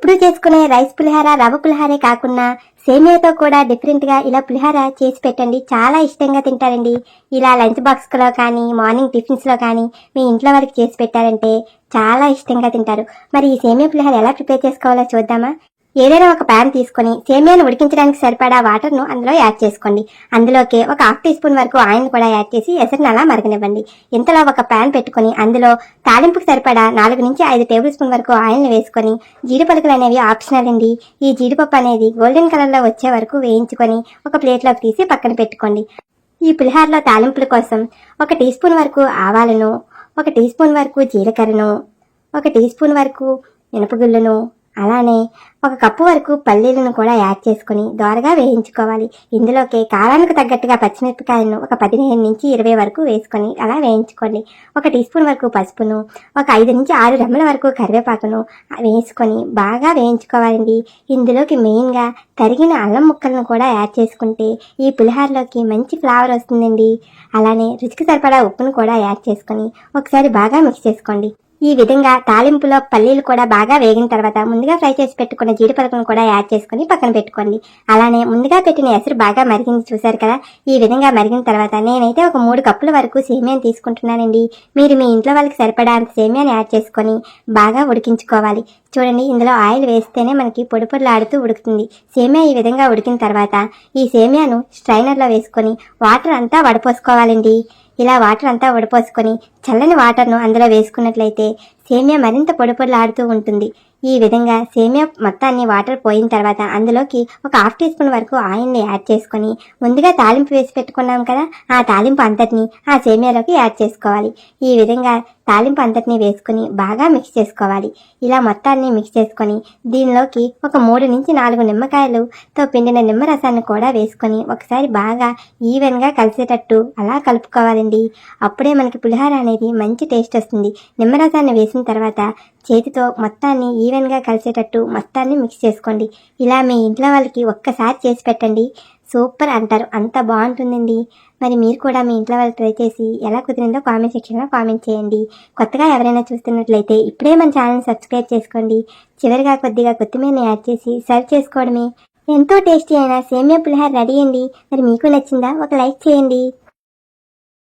ఎప్పుడూ చేసుకునే రైస్ పులిహార రవ్వ పులిహారే కాకుండా సేమియాతో కూడా డిఫరెంట్గా ఇలా పులిహార చేసి పెట్టండి. చాలా ఇష్టంగా తింటారండి. ఇలా లంచ్ బాక్స్లో కానీ మార్నింగ్ టిఫిన్స్లో కానీ మీ ఇంట్లో వాళ్ళకి చేసి పెట్టారంటే చాలా ఇష్టంగా తింటారు. మరి ఈ సేమియా పులిహార ఎలా ప్రిపేర్ చేసుకోవాలో చూద్దామా? ఏదైనా ఒక ప్యాన్ తీసుకొని సేమియాను ఉడికించడానికి సరిపడా వాటర్ను అందులో యాడ్ చేసుకోండి. అందులోకి ఒక హాఫ్ టీ స్పూన్ వరకు ఆయిల్ కూడా యాడ్ చేసి ఎసరును అలా మరగనివ్వండి. ఇంతలో ఒక ప్యాన్ పెట్టుకుని అందులో తాలింపుకి సరిపడా 4 నుంచి 5 టేబుల్ స్పూన్ వరకు ఆయిల్ని వేసుకొని జీడిపలుకులు అనేవి ఆప్షనల్ అండి. ఈ జీడిపప్పు అనేది గోల్డెన్ కలర్లో వచ్చే వరకు వేయించుకొని ఒక ప్లేట్లోకి తీసి పక్కన పెట్టుకోండి. ఈ పులిహారలో తాలింపుల కోసం 1 టీ స్పూన్ వరకు ఆవాలను, 1 టీ స్పూన్ వరకు జీలకర్రను, 1 టీ స్పూన్ వరకు మినపగుళ్ళను, అలానే 1 కప్పు వరకు పల్లీలను కూడా యాడ్ చేసుకుని దోరగా వేయించుకోవాలి. ఇందులోకి కారానికి తగ్గట్టుగా పచ్చిమిరపకాయలను ఒక 15 నుంచి 20 వరకు వేసుకొని అలా వేయించుకోండి. 1 టీ స్పూన్ వరకు పసుపును, ఒక 5 నుంచి 6 రెమ్మల వరకు కరివేపాకును వేసుకొని బాగా వేయించుకోవాలండి. ఇందులోకి మెయిన్గా తరిగిన అల్లం ముక్కలను కూడా యాడ్ చేసుకుంటే ఈ పులిహారలోకి మంచి ఫ్లేవర్ వస్తుందండి. అలానే రుచికి సరిపడా ఉప్పును కూడా యాడ్ చేసుకొని ఒకసారి బాగా మిక్స్ చేసుకోండి. ఈ విధంగా తాలింపులో పల్లీలు కూడా బాగా వేగిన తర్వాత ముందుగా ఫ్రై చేసి పెట్టుకున్న జీడిపలుకును కూడా యాడ్ చేసుకుని పక్కన పెట్టుకోండి. అలానే ముందుగా పెట్టిన ఎసరు బాగా మరిగింది చూసారు కదా. ఈ విధంగా మరిగిన తర్వాత నేనైతే ఒక 3 కప్పుల వరకు సేమియాని తీసుకుంటున్నానండి. మీరు మీ ఇంట్లో వాళ్ళకి సరిపడా అంత సేమియాని యాడ్ చేసుకొని బాగా ఉడికించుకోవాలి. చూడండి, ఇందులో ఆయిల్ వేస్తేనే మనకి పొడి పొడిలాడుతూ ఉడుకుతుంది. సేమియా ఈ విధంగా ఉడికిన తర్వాత ఈ సేమియాను స్ట్రైనర్లో వేసుకొని వాటర్ అంతా వడపోసుకోవాలండి. ఇలా వాటర్ అంతా వడపోసుకొని చల్లని వాటర్ను అందులో వేసుకున్నట్లయితే సేమియా మరింత పొడిపొడిలాడుతూ ఉంటుంది. ఈ విధంగా సేమియా మొత్తాన్ని వాటర్ పోయిన తర్వాత అందులోకి ఒక హాఫ్ టీ స్పూన్ వరకు ఆయిల్ని యాడ్ చేసుకొని ముందుగా తాలింపు వేసి పెట్టుకున్నాం కదా, ఆ తాలింపు అంతటిని ఆ సేమియాలోకి యాడ్ చేసుకోవాలి. ఈ విధంగా తాలింపు అంతటిని వేసుకొని బాగా మిక్స్ చేసుకోవాలి. ఇలా మొత్తాన్ని మిక్స్ చేసుకొని దీనిలోకి ఒక 3 నుంచి 4 నిమ్మకాయలతో పిండిన నిమ్మరసాన్ని కూడా వేసుకొని ఒకసారి బాగా ఈవెన్గా కలిసేటట్టు అలా కలుపుకోవాలండి. అప్పుడే మనకి పులిహార అనేది మంచి టేస్ట్ వస్తుంది. నిమ్మరసాన్ని వేసిన తర్వాత చేతితో మొత్తాన్ని ఈవెన్గా కలిసేటట్టు మొత్తాన్ని మిక్స్ చేసుకోండి. ఇలా మీ ఇంట్లో వాళ్ళకి ఒక్కసారి చేసి పెట్టండి, సూపర్ అంటారు, అంత బాగుంటుందండి. మరి మీరు కూడా మీ ఇంట్లో వాళ్ళు ట్రై చేసి ఎలా కుదిరిందో కామెంట్ సెక్షన్లో కామెంట్ చేయండి. కొత్తగా ఎవరైనా చూస్తున్నట్లయితే ఇప్పుడే మన ఛానల్ని సబ్స్క్రైబ్ చేసుకోండి. చివరిగా కొద్దిగా కొత్తిమీరని యాడ్ చేసి సర్వ్ చేసుకోవడమే. ఎంతో టేస్టీ అయిన సేమియా పులిహార రెడీ అండి. మరి మీకు నచ్చిందా? ఒక లైక్ చేయండి.